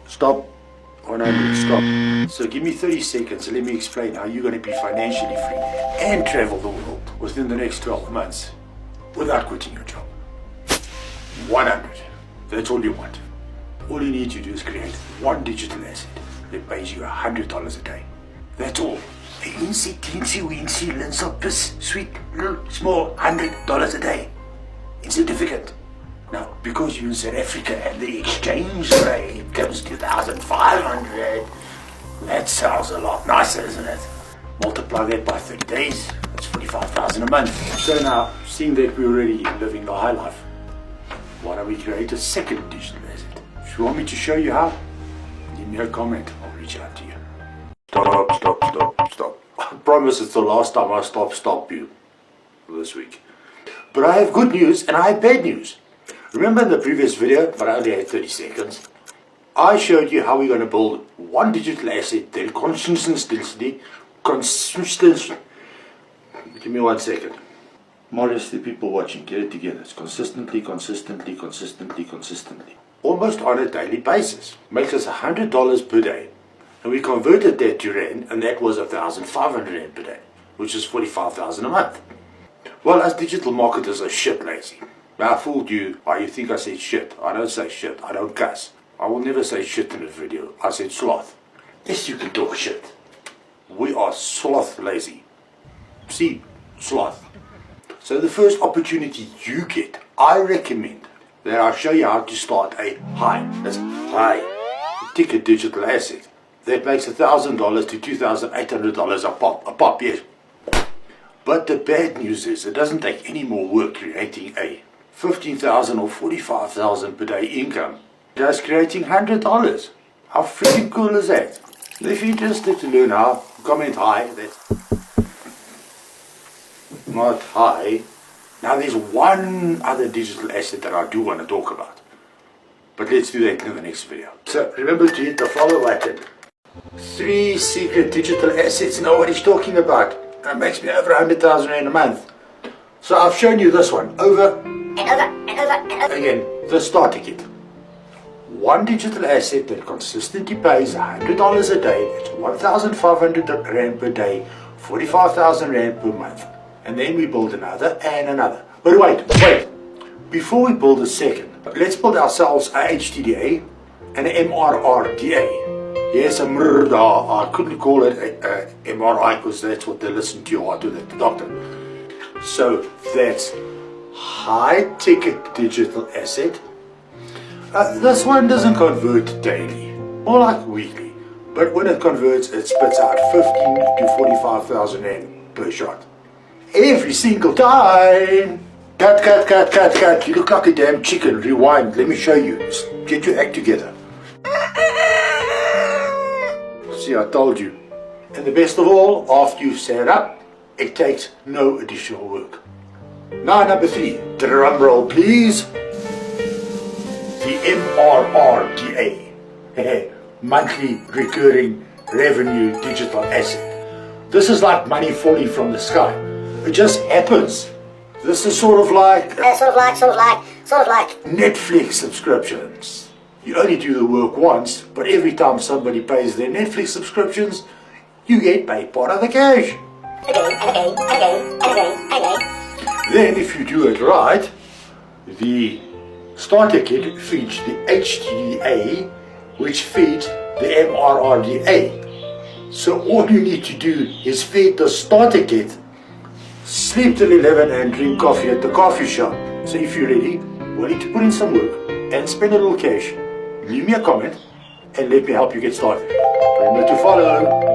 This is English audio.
stop. 100, stop. So give me 30 seconds and let me explain how you're going to be financially free and travel the world within the next 12 months without quitting your job. 100. That's all you want. All you need to do is create one digital asset that pays you $100 a day. That's all. A teensy, weensy, linsopus, sweet, little, small, $100 a day. Insignificant. Now, because you're in South Africa and the exchange rate comes to 2,500, that sounds a lot nicer, isn't it? Multiply that by 30 days, that's 45,000 a month. So now, seeing that we're already living the high life, why don't we create a second digital asset? If you want me to show you how, leave me a comment, I'll reach out to you. Stop. I promise it's the last time I stop you this week. But I have good news and I have bad news. Remember in the previous video, but I only had 30 seconds, I showed you how we're going to build one digital asset that consistently, give me 1 second. Marius, the people watching, get it together. It's consistently. Almost on a daily basis. Makes us $100 per day. And we converted that to rand, and that was 1,500 rand per day, which is 45,000 a month. Well, as digital marketers are shit lazy. I fooled you. Oh, you think I said shit. I don't say shit. I don't cuss. I will never say shit in a video. I said sloth. Yes, you can talk shit. We are sloth lazy. See, sloth. So the first opportunity you get, I recommend that I show you how to start a high. That's high ticket digital asset. That makes $1,000 to $2,800 a pop, yes. But the bad news is it doesn't take any more work creating a 15,000 or 45,000 per day income. Just creating $100. How freaking cool is that? If you're interested to learn how, comment hi. That's not hi. Now there's one other digital asset that I do want to talk about. But let's do that in the next video. So remember to hit the follow button. 3 secret digital assets nobody's talking about. That makes me over 100,000 rand a month. So I've shown you this one over and over. Again, the starter kit. One digital asset that consistently pays $100 a day. That's 1,500 rand per day, 45,000 rand per month. And then we build another and another. But wait. Before we build a second, let's build ourselves a HTDA and an MRRDA. Yes, I couldn't call it a MRI because that's what they listen to your heart with at the doctor. So that's high ticket digital asset. This one doesn't convert daily, more like weekly. But when it converts, it spits out 15 to 45,000 rand per shot. Every single time. Cut. You look like a damn chicken. Rewind. Let me show you. Get your act together. See, I told you. And the best of all, after you've set it up, it takes no additional work. Now, number 3. Drum roll, please. The MRRDA. Monthly Recurring Revenue Digital Asset. This is like money falling from the sky. It just happens. This is sort of like Netflix subscriptions. You only do the work once, but every time somebody pays their Netflix subscriptions, you get paid part of the cash. Then if you do it right, the starter kit feeds the HTDA, which feeds the MRRDA. So all you need to do is feed the starter kit, sleep till 11 and drink coffee at the coffee shop. So if you're ready, willing to put in some work and spend a little cash, leave me a comment and let me help you get started. Remember to follow.